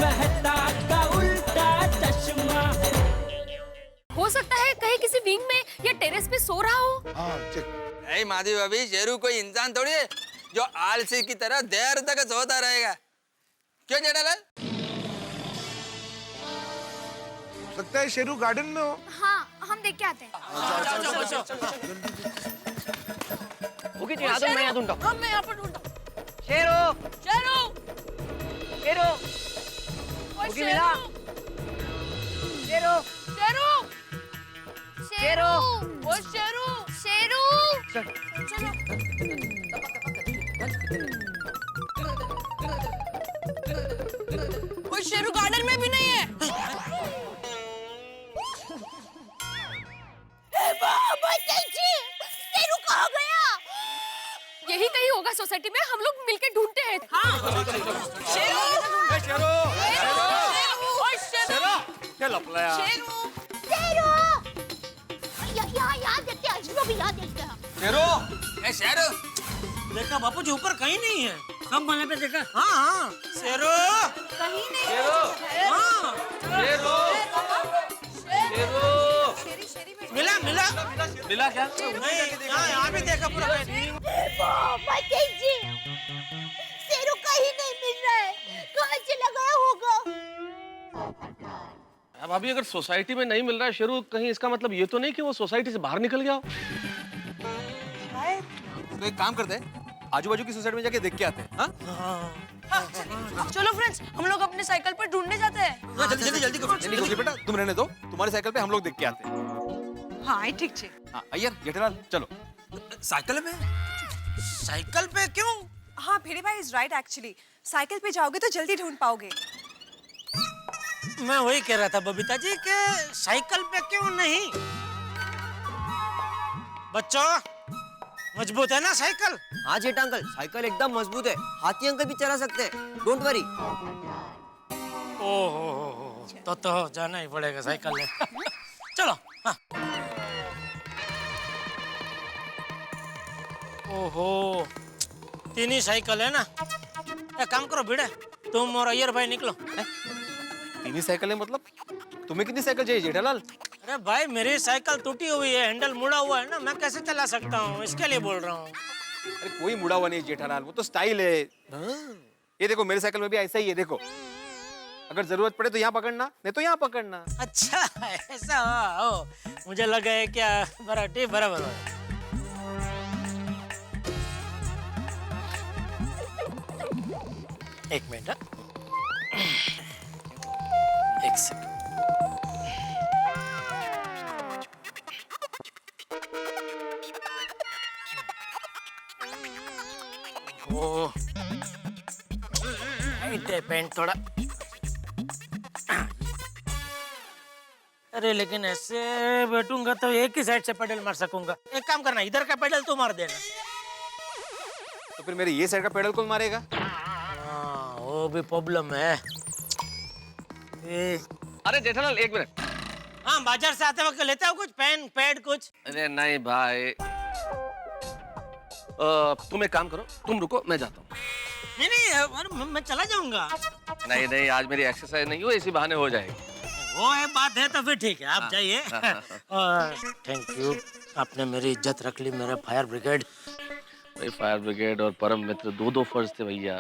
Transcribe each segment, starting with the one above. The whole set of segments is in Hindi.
रहता का उल्टा चश्मा। हो सकता है कहीं किसी विंग में या टेरेस पे सो रहा हो। नहीं माधवी भाभी, शेरू कोई इंसान थोड़ी है जो आलसी की तरह देर तक सोता रहेगा। क्यों जेठालाल? लगता है शेरू गार्डन में हो। हाँ, हम देख के आते हैं। मैं यहाँ ढूंढता हूँ। हाँ, मैं यहाँ पर ढूंढता हूँ। शेरू, शेरू, शेरू, ओए ओके मिला। शेरू, शेरू, शेरू, ओए शेरू, शेरू, चलो। ओए शेरू गार्डन में भी नहीं है। शेरू कहाँ गया? यही कहीं होगा सोसाइटी में, हम लोग मिलके ढूंढते हैं। हाँ। शेरू, शेरू, ओए शेरू, क्या लपलाया? शेरू, शेरू, यहाँ देखते हैं, अजूबा भी यहाँ देखते हैं। शेरू, शेरू, देखा बापू जी ऊपर कहीं नहीं है। सब मने पे देखा। हाँ हाँ। शेरू, कहीं नहीं। शेरू, हाँ। शेरू, शेरू, मिला मिला मिला क्या? नहीं, यहाँ भी देखा पूरा। माता जी, शेरू कहीं नहीं मिल रहा है। कहाँ चला गया होगा? अब अभी अगर सोसाइटी में नहीं मिल रहा है शेरू कहीं, इसका मतलब ये तो नहीं कि वो सोसाइटी से बाहर निकल गया हो। तो एक काम करते हैं, आजू बाजू की सोसाइटी में जाके देख के आते हैं। हाँ? चलो फ्रेंड्स, हम लोग अपने साइकिल पर ढूंढने जाते हैं। जल्दी जल्दी जल्दी करो। नहीं रोकी बेटा, तुम रहने दो, तुम्हारी साइकिल पे हम लोग देख के आते हैं। हाँ ठीक है। हाँ अय्यर, जेठालाल चलो। साइकिल में? साइकिल पे क्यों? हाँ भिड़े भाई इज राइट एक्चुअली। साइकिल पे जाओगे तो जल्दी ढूंढ पाओगे। मैं वही कह रहा था बबीता जी कि साइकिल पे क्यों नहीं? बच्चों, मजबूत है ना साइकिल? हाँ जेठा अंकल, साइकिल एकदम मजबूत है। हाथी अंकल भी चला सकते हैं, डोंट वरी। ओहो, तो जाना ही पड़ेगा साइकिल ले। चलो। हाँ। ओहो, तीन ही साइकिल है ना। एक काम करो भिड़े, तुम और अय्यर भाई निकलो। तीन ही साइकिल है मतलब? तुम्हें कितनी साइकिल चाहिए जेठालाल? अरे भाई मेरी साइकिल टूटी हुई है, हैंडल मुड़ा हुआ है ना, मैं कैसे चला सकता हूँ, इसके लिए बोल रहा हूँ। अरे कोई मुड़ा हुआ नहीं जेठालाल, वो तो स्टाइल है। ये देखो मेरी साइकिल में भी ऐसा ही है, देखो। अगर जरूरत पड़े तो यहाँ पकड़ना, नहीं तो यहाँ पकड़ना। अच्छा ऐसा हो, मुझे लगा है क्या। बराबर। एक मिनट, एक सेकंड। ओ, टाइट है पैंट थोड़ा। अरे लेकिन ऐसे बैठूंगा तो एक ही साइड से पेडल मार सकूंगा। एक काम करना, इधर का पेडल तू मार देना। तो फिर मेरे ये साइड का पेडल कौन मारेगा? हाँ, वो भी प्रॉब्लम है। अरे जेठालाल एक मिनट। हाँ, बाजार से आते वक्त लेता हो कुछ पेन पैड कुछ? अरे नहीं भाई, तुम एक काम करो, तुम रुको, मैं जाता हूँ। नहीं, मैं चला जाऊंगा। नहीं, आज मेरी एक्सरसाइज नहीं हुई, इसी बहाने हो जाएगी। वो एक बात है तो फिर ठीक है, आप जाइए। थैंक यू, आपने मेरी इज्जत रख ली, मेरे फायर ब्रिगेड। भाई फायर ब्रिगेड और परम मित्र दो फर्ज थे भैया।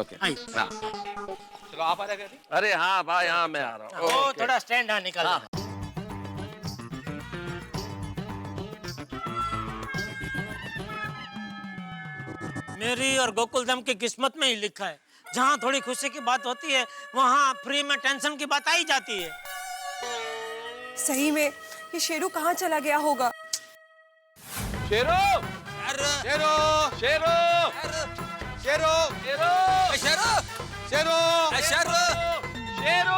ओके। हाँ। चलो आप आ जाएगा। अरे हाँ भाई, हाँ मैं आ रहा हूँ। वो थोड़ा स्टैंड हाँ निकाल। मेरी और गोकुल धाम की किस्मत में ही लिखा है, जहाँ थोड़ी खुशी की बात होती है वहाँ फ्री में टेंशन की बात आई जाती है। सही में ये शेरू कहाँ चला गया होगा? शेरू, शेरू, शेरू, शेरू, शेरू, शेरू, शेरू, शेरू,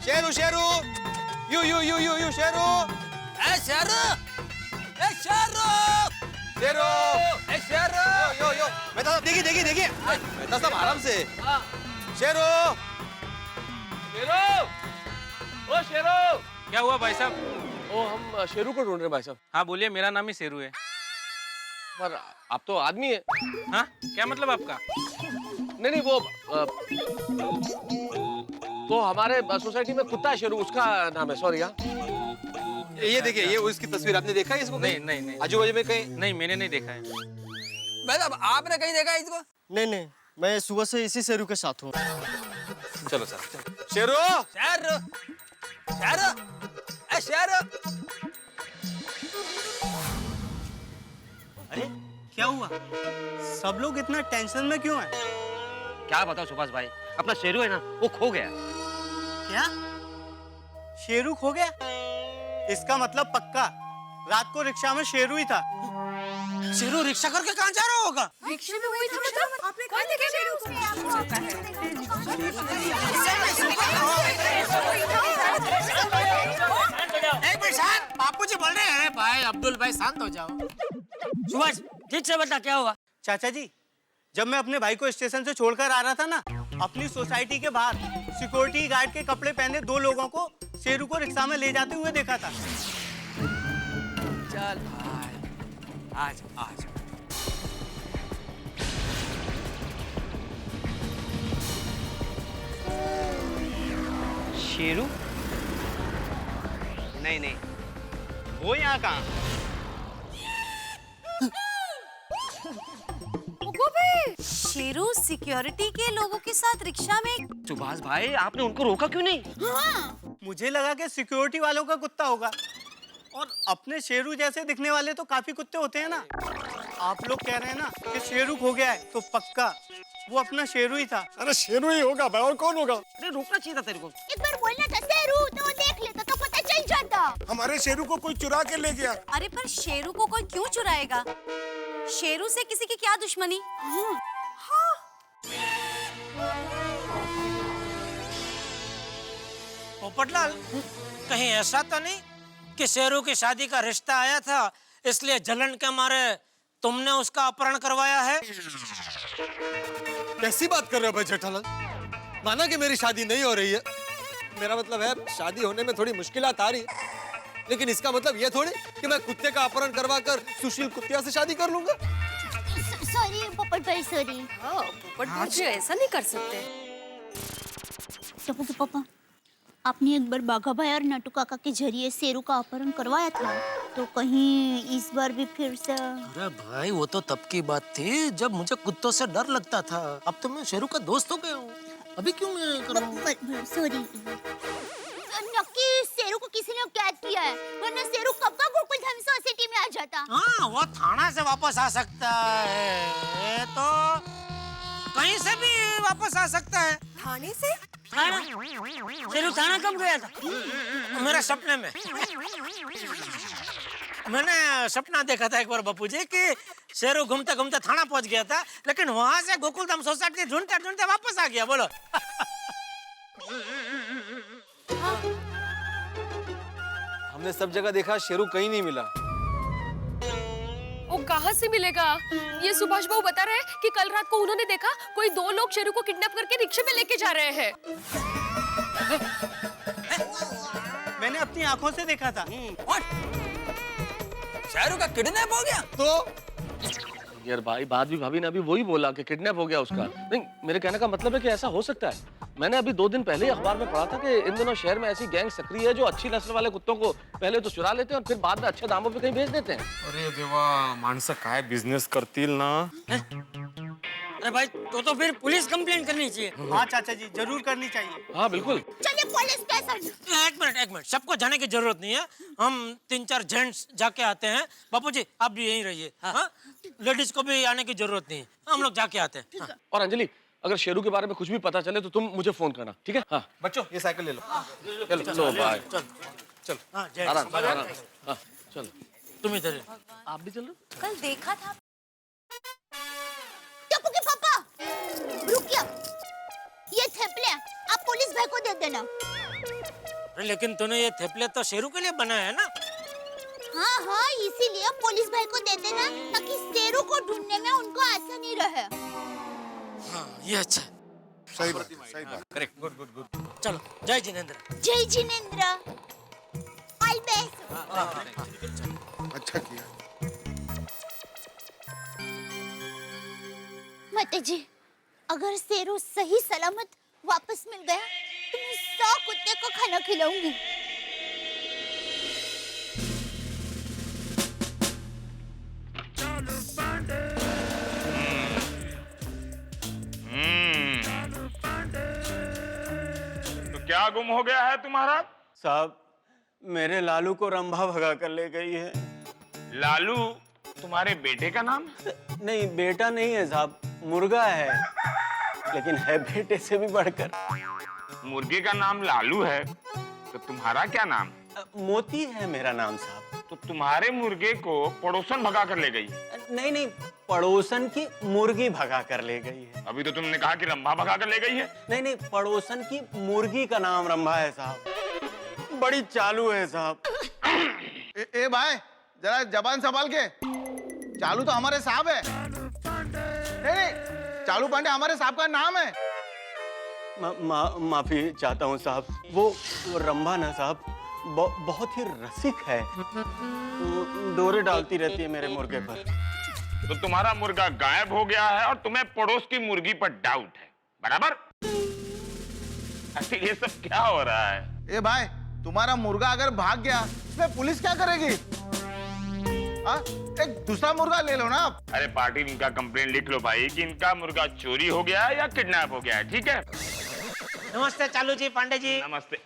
शेरू, शेरू, यू शेरू, शेरू, शेरू, शेरू, शेरू, यो मेहता साहब देखिए मेहता साहब आराम से। शेरू, ओ शेरू, क्या हुआ भाई साहब? ओ हम शेरू को ढूंढ रहे हैं भाई साहब। हाँ बोलिए, मेरा नाम ही शेरू है। पर आप तो आदमी है। हाँ, क्या मतलब आपका? नहीं वो हमारे सोसाइटी में कुत्ता है शेरू, उसका नाम है। सॉरी। हाँ ये देखिए, ये उसकी तस्वीर आपने देखा है इसको? नहीं आजू बाजू में कहीं? नहीं, मैंने नहीं देखा है। अब आपने कहीं देखा है इसको? नहीं, मैं सुबह से इसी शेरू के साथ हूँ। चलो सर। शेरू, शेरू, शेरू, ए शेरू। अरे क्या हुआ? सब लोग इतना टेंशन में क्यों हैं? क्या बताओ सुभाष भाई, अपना शेरू है ना, वो खो गया। क्या? शेरू खो गया? इसका मतलब पक्का रात को रिक्शा में शेरू ही था। शेरू रिक्शा करके कहाँ जा रहा होगा? रिक्शे में वही था मतलब? आपने कौन देखे शेरू? एक मिनट शांत, बापूजी बोल रहे हैं। भाई अब्दुल भाई शांत हो जाओ। सुभाष ठीक से बता क्या हुआ? चाचा जी, जब मैं अपने भाई को स्टेशन से छोड़कर आ रहा था ना, अपनी सोसाइटी के बाहर सिक्योरिटी गार्ड के कपड़े पहने 2 लोगों को शेरू को रिक्शा में ले जाते हुए देखा था। चल भाई, आज आज शेरू? नहीं, वो यहाँ कहाँ? शेरू सिक्योरिटी के लोगों के साथ रिक्शा में। सुभाष भाई, आपने उनको रोका क्यों नहीं? हाँ। मुझे लगा कि सिक्योरिटी वालों का कुत्ता होगा, और अपने शेरू जैसे दिखने वाले तो काफी कुत्ते होते हैं ना। आप लोग कह रहे हैं ना कि शेरू खो गया है, तो पक्का वो अपना शेरू ही था। अरे शेरू ही होगा भाई, और कौन होगा? अरे रोकना चाहिए था तेरे को। एक बार बोलना था शेरू, तो वो देख लेता तो पता चल जाता। हमारे शेरू को कोई चुरा के ले गया। अरे पर शेरू को कोई क्यों चुराएगा? शेरू से किसी की क्या दुश्मनी? पोपटलाल, कहीं ऐसा तो नहीं कि शेरू की शादी का रिश्ता आया था, इसलिए जलन के मारे तुमने उसका अपहरण करवाया है? कैसी बात कर रहे हो भाई जेठालाल? माना कि मेरी शादी नहीं हो रही है, मेरा मतलब है शादी होने में थोड़ी मुश्किलात आ रही है, लेकिन इसका मतलब ये थोड़ी कि मैं कुत्ते का अपहरण करवा कर सुशील कुत्तिया से शादी कर लूंगा। सॉरी पोपट भाई, सॉरी। पोपट भाई ऐसा नहीं कर सकते। टप्पू के पापा, आपने एक बार बाघा भाई और नटू काका के जरिए शेरू का अपहरण करवाया था, तो कहीं इस बार भी फिर से? अरे भाई, वो तो तब की बात थी जब मुझे कुत्तों से डर लगता था। अब तो मैं शेरू का दोस्त हो गया हूँ, अभी क्यों मैं करूँ? सॉरी। नक्की शेरू को किसी ने कैद किया है, वरना शेरू कब का गोकुलधाम सोसाइटी में आ जाता। हाँ, वो थाना से वापस आ सकता है, तो कहीं से भी वापस आ सकता है। थाने से? थाना? शेरू थाना कब गया था? मेरे सपने में। मैंने सपना देखा था एक बार बापूजी कि शेरू घूमते घूमते थाना पहुंच गया था, लेकिन वहां से गोकुलधाम सोसाइटी ढूंढते ढूंढते वापस आ गया। बोलो। हमने सब जगह देखा, शेरू कहीं नहीं मिला। वो कहाँ से मिलेगा? ये सुभाष बाबू बता रहे हैं कि कल रात को उन्होंने देखा कोई 2 लोग शेरू को किडनैप करके रिक्शे में लेके जा रहे हैं। मैंने अपनी आंखों से देखा था। शेरू का किडनैप हो गया? तो यार भाई, बात भी भाभी ने अभी वही बोला कि किडनैप हो गया उसका। नहीं, मेरे कहने का मतलब है कि ऐसा हो सकता है। मैंने अभी 2 दिन पहले ही अखबार में पढ़ा था कि इन दिनों शहर में ऐसी गैंग सक्रिय है जो अच्छी नस्ल वाले कुत्तों को पहले तो चुरा लेते हैं और फिर बाद में अच्छे दामों पे कहीं बेच देते हैं। अरे देवा, माणसं काय बिझनेस करतील ना। अरे भाई, तो फिर पुलिस कंप्लेंट करनी चाहिए। हाँ चाचा जी, जरूर करनी चाहिए। हाँ बिल्कुल। चलिए पुलिस स्टेशन। एक मिनट, सबको जाने की जरूरत नहीं है। हम 3-4 जेंट्स जाके आते हैं। बापूजी, आप भी यहीं रहिए। हाँ? लेडीज को भी आने की जरूरत नहीं है, हम लोग जाके आते हैं। हाँ। और अंजलि, अगर शेरू के बारे में कुछ भी पता चले तो तुम मुझे फोन करना, ठीक है? हाँ बच्चों, ये साइकिल ले लो। चलो भाई, चल। हाँ, आराम आराम। हाँ चलो, तुम इधर। आप भी चलो। कल देखा था। टप्पू के पापा, रुकिए। ये थेपले आप पुलिस भाई को दे देना। अरे लेकिन तूने ये थेपले तो शेरू के लिए बनाया है ना? हाँ, इसीलिए पुलिस भाई को दे देना ताकि शेरू को ढूंढने में उनको आसानी रहे। हाँ, ये अच्छा। सही बात, सही बात। Correct, good good good. चलो, जय जिनेंद्र। जय जिनेंद्र। All best. अच्छा किया। माता जी, अगर शेरू सही सलामत वापस मिल गया तो मैं 100 कुत्ते को खाना खिलाऊंगी। तो क्या गुम हो गया है तुम्हारा? साहब, मेरे लालू को रंभा भगा कर ले गई है। लालू तुम्हारे बेटे का नाम? नहीं, बेटा नहीं है साहब, मुर्गा है, लेकिन है बेटे से भी बढ़कर। मुर्गे का नाम लालू है तो तुम्हारा क्या नाम? मोती है मेरा नाम साहब। तो तुम्हारे मुर्गे को पड़ोसन भगा कर ले गई? नहीं नहीं, पड़ोसन की मुर्गी भगा कर ले गई है। अभी तो तुमने कहा कि रंभा भगा कर ले गई है। नहीं नहीं, पड़ोसन की मुर्गी का नाम रंभा है साहब, बड़ी चालू है साहब। ए भाई, जरा जबान संभाल के। चालू तो हमारे साहब है। नहीं, चालू पांडे हमारे साहब का नाम है। माफी चाहता हूँ साहब, वो रंभा ना साहब बहुत ही रसिक है, डोरे डालती रहती है मेरे मुर्गे पर। तो तुम्हारा मुर्गा गायब हो गया है और तुम्हें पड़ोस की मुर्गी पर डाउट है, बराबर? ये सब क्या हो रहा है? ए भाई, तुम्हारा मुर्गा अगर भाग गया इसमें पुलिस क्या करेगी? एक दूसरा मुर्गा ले लो ना आप। अरे पार्टी, इनका कंप्लेंट लिख लो भाई कि इनका मुर्गा चोरी हो गया है या किडनैप हो गया है, ठीक है? नमस्ते चालू जी, पांडे जी। नमस्ते।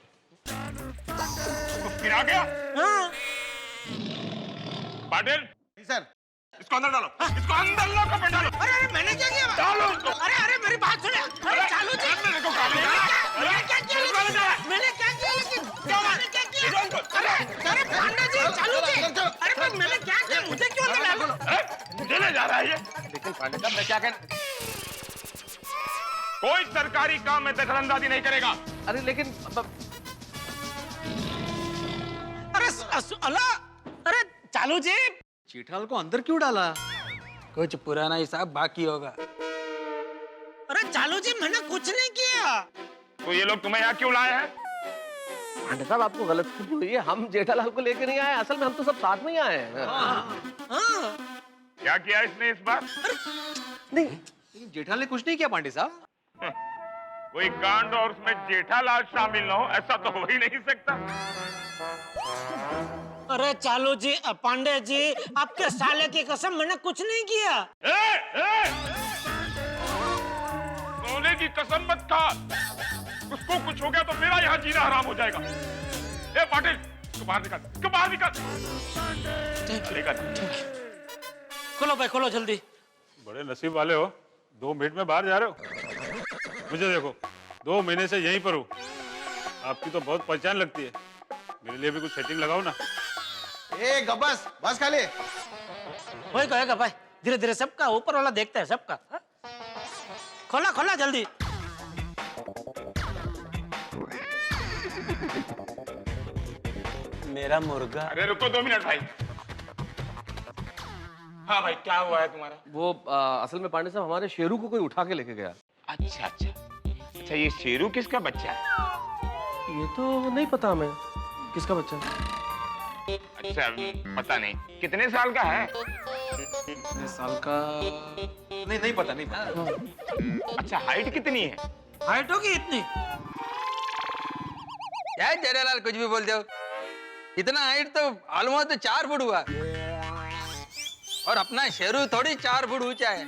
तो फिर आ गया? हाँ। पाटिल सर, इसको अंदर डालो। इसको अंदर लो, कपड़े डालो। अरे मैंने क्या किया? डालो उसको। अरे मेरी बात सुने। अरे चालू जी, मैंने क्या किया? मैंने क्या किया? लेकिन मैंने क्या किया? अरे पांडे जी, चालू जी, अरे पर मैंने क्या किया? मुझे क्यों अंदर डालो? मुझे ले जा रहा है ये। लेकिन पांडे साहब, मैं क्या कह, कोई सरकारी काम में दखलंदाजी नहीं करेगा। अरे लेकिन अरे चालू जी, जेठालाल को अंदर क्यों डाला? कुछ पुराना हिसाब बाकी होगा। अरे चालू जी, मैंने कुछ नहीं किया। तो ये लोग तुम्हें यहाँ क्यों लाए हैं? पांडे साहब, आपको गलतफहमी हुई है, हम जेठालाल को लेकर नहीं आए, असल में हम तो सब साथ में ही आए हैं। हाँ। क्या किया इसने इस बार? नहीं, जेठालाल ने कुछ नहीं किया पांडे साहब। कोई कांड और उसमें जेठालाल शामिल न हो, ऐसा तो हो ही नहीं सकता। अरे चालू जी, पांडे जी, आपके साले की कसम, मैंने कुछ नहीं किया। सोने की कसम मत खा, उसको कुछ हो गया तो मेरा यहाँ जीना हराम हो जाएगा। ए पाटिल, इसको बाहर निकाल, इसको बाहर निकाल। खोलो भाई, खोलो जल्दी। बड़े नसीब वाले हो, 2 मिनट में बाहर जा रहे हो। मुझे देखो, 2 महीने से यहीं पर हूँ, आपकी तो बहुत पहचान लगती है, मेरे लिए भी कुछ सेटिंग लगाओ ना। ए गबस, बस खाली। वही कहेगा भाई, धीरे धीरे, सबका ऊपर वाला देखता है सबका। खोला खोला जल्दी। मेरा मुर्गा। अरे रुको 2 मिनट भाई। हाँ भाई, क्या हुआ है तुम्हारा? वो असल में पांडे साहब, हमारे शेरू को कोई उठा के लेके गया। अच्छा अच्छा अच्छा, ये शेरू किसका बच्चा है? ये तो नहीं पता हमें किसका बच्चा है। अच्छा, पता नहीं कितने साल का है? कितने साल का? नहीं पता, नहीं पता। अच्छा, हाइट कितनी है? हाइट होगी इतनी? क्या जेठालाल कुछ भी बोलते हो? इतना हाइट तो ऑलमोस्ट 4 फुट हुआ, और अपना शेरू थोड़ी 4 फुट ऊंचा है।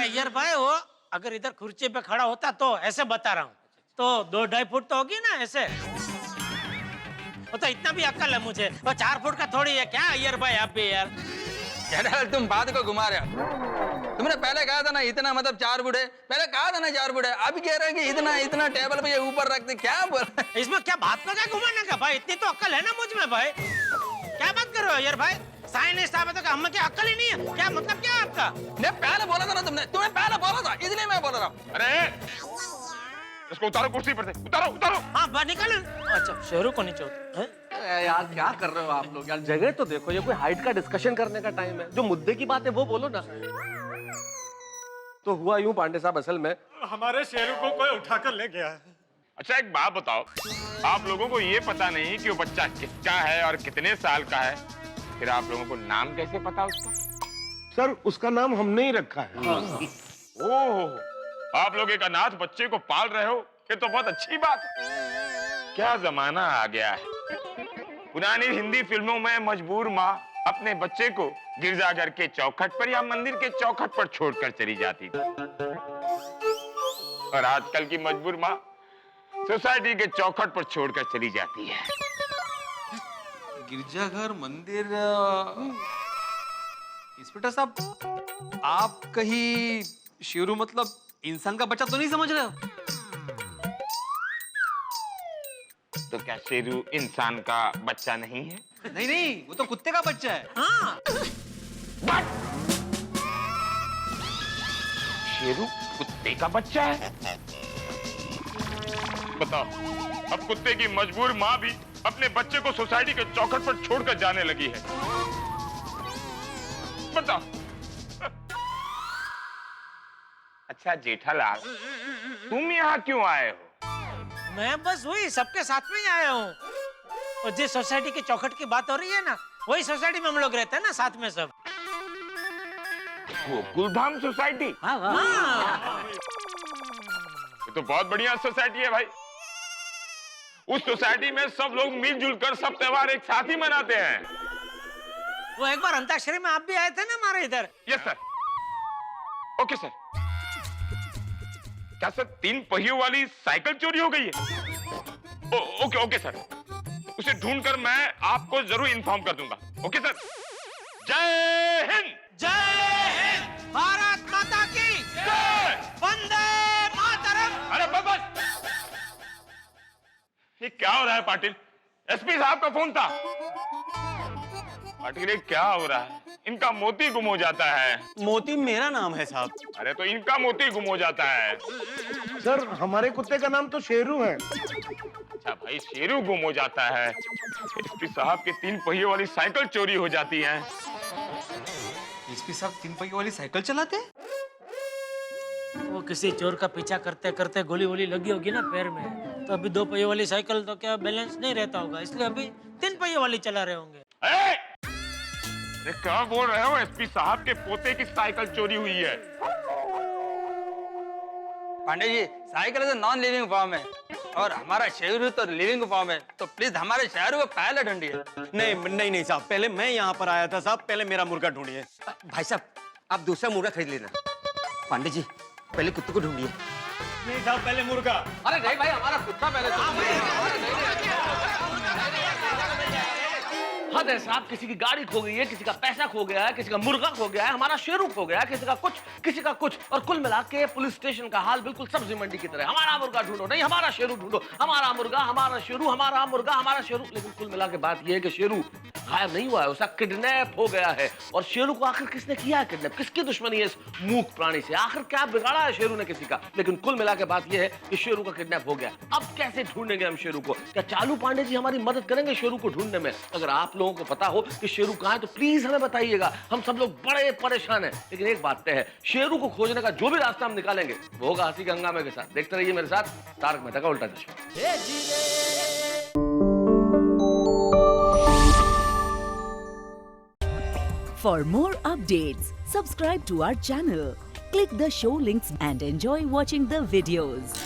यार भाई, वो अगर इधर कुर्सी पे खड़ा होता तो ऐसे बता रहा हूँ, तो 2-2.5 फुट तो होगी ना ऐसे। वो तो इतना भी अक्ल है मुझे, वो 4 फुट का थोड़ी है क्या? यार भाई, आप भी यार। जेठालाल, तुम बात को घुमा रहे हो। तुमने पहले कहा था ना इतना मतलब 4 फुट है, पहले कहा था ना 4 फुट है, अभी कह रहे हैं कि इतना इतना टेबल पे ये ऊपर रखते, क्या बोल रहे हैं? इसमें क्या बात को क्या घुमाने का भाई? इतनी तो अक्ल है ना मुझ में भाई। क्या बात कर रहे हो यार भाई? साइंस साहब है तो हमें क्या अक्ल ही नहीं है क्या? मतलब क्या है आपका? नहीं, पहले बोला था ना तुमने, तुम्हें पहले बोला था, इसलिए मैं बोल रहा हूँ। अरे इसको उतारो कुर्सी पर से, उतारो उतारो। हाँ, बाहर निकालो। अच्छा, शेरू को नीचे उतारो। यार क्या कर रहे हो आप लोग? यार जगह तो देखो, ये कोई हाइट का डिस्कशन करने का टाइम है, जो मुद्दे की बात है वो बोलो ना। तो हुआ यूं पांडे साहब, असल में हमारे शेरू को कोई उठाकर ले गया है। अच्छा, एक बात बताओ, आप लोगों को ये पता नहीं कि वो बच्चा किसका है और कितने साल का है, फिर आप लोगों को नाम कैसे पता उसका? सर उसका नाम हमने ही रखा है। ओह, आप लोग एक अनाथ बच्चे को पाल रहे हो, ये तो बहुत अच्छी बात है। क्या जमाना आ गया है। पुरानी हिंदी फिल्मों में मजबूर माँ अपने बच्चे को गिरजाघर के चौखट पर या मंदिर के चौखट पर छोड़कर चली जाती थी, और आजकल की मजबूर माँ सोसाइटी के चौखट पर छोड़कर चली जाती है। गिरजाघर, मंदिर, इंस्पेक्टर साहब आप कहीं शेरू मतलब इंसान का बच्चा तो नहीं समझ रहे हो? तो क्या शेरू इंसान का बच्चा नहीं है? नहीं नहीं, वो तो कुत्ते का बच्चा है। हाँ। शेरू कुत्ते का बच्चा है? बताओ, अब कुत्ते की मजबूर माँ भी अपने बच्चे को सोसाइटी के चौखट पर छोड़कर जाने लगी है। बताओ। अच्छा जेठालाल, तुम यहाँ क्यों आए हो? मैं बस वही सबके साथ में ही आया हूँ। और जिस सोसाइटी की चौखट की बात हो रही है ना, वही सोसाइटी में हम लोग रहते हैं ना साथ में सब। वो कुलधाम सोसाइटी? हाँ। ये तो बहुत बढ़िया सोसाइटी है भाई। उस सोसाइटी में सब लोग मिलजुल कर सब त्योहार एक साथ ही मनाते हैं। वो एक बार अंताक्षरी में आप भी आए थे ना हमारे इधर। Yes sir. Okay sir. क्या सर 3 पहियों वाली साइकिल चोरी हो गई है? ओके ओके सर, उसे ढूंढकर मैं आपको जरूर इन्फॉर्म कर दूंगा। Okay sir. जय हिंद। जय हिंद। भारत माता की जय। वंदे मातरम। अरे बस। ये क्या हो रहा है पाटिल? एसपी साहब का फोन था। पाटिल ये क्या हो रहा है? इनका मोती गुम हो जाता है। मोती मेरा नाम है साहब। अरे तो इनका मोती गुम हो जाता है। सर हमारे कुत्ते का नाम तो शेरू है। अच्छा भाई, शेरू गुम हो जाता है, एसपी साहब के 3 पहियों वाली साइकिल चोरी हो जाती है। एसपी साहब 3 पहियों वाली साइकिल चलाते हैं? वो किसी चोर का पीछा करते करते गोली वोली लगी होगी ना पैर में, तो अभी 2 पहियों वाली साइकिल तो क्या बैलेंस नहीं रहता होगा, इसलिए अभी 3 पहियों वाली चला रहे होंगे। अरे क्या बोल रहे हो? एसपी साहब के पोते की साइकिल चोरी हुई है। पांडे जी, साइकिल तो नॉन लिविंग फॉर्म है और हमारा शेरू तो लिविंग फॉर्म है, तो प्लीज हमारे शेरू को पहले ढूंढिए। नहीं साहब, पहले मैं यहाँ पर आया था साहब, पहले मेरा मुर्गा ढूंढिए। भाई साहब, आप दूसरा मुर्गा खरीद लेना। पांडे जी, पहले कुत्ते को ढूंढिए। नहीं साहब, पहले मुर्गा। अरे नहीं भाई, हमारा कुत्ता पहले। हद है साहब, किसी की गाड़ी खो गई है, किसी का पैसा खो गया है, किसी का मुर्गा खो गया है, हमारा शेरू खो गया है, किसी का कुछ, और कुल मिला के पुलिस स्टेशन का हाल बिल्कुल सब्जी मंडी की तरह। हमारा मुर्गा ढूंढो, नहीं हमारा शेरू ढूंढो, हमारा मुर्गा, हमारा शेरू, हमारा मुर्गा, हमारा शेरू। लेकिन कुल मिला के बात यह है कि शेरू गायब नहीं हुआ है, उसका किडनैप हो गया है। और शेरू को आखिर किसने किया है किडनैप? किसकी दुश्मनी है इस मूक प्राणी से? आखिर क्या बिगाड़ा है शेरू ने किसी का? लेकिन कुल मिला के बात यह है कि शेरू का किडनैप हो गया। अब कैसे ढूंढेंगे हम शेरू को? क्या चालू पांडे जी हमारी मदद करेंगे शेरू को ढूंढने में? अगर आप लोगों को पता हो कि शेरू कहां है तो प्लीज हमें बताइएगा, हम सब लोग बड़े परेशान हैं। लेकिन एक बात तय है, शेरू को खोजने का जो भी रास्ता हम निकालेंगे वो होगा हंसी के हंगामे के साथ। देखते रहिए मेरे साथ तारक मेहता का उल्टा चश्मा। For more updates, subscribe to our channel, click the show links and enjoy watching the videos.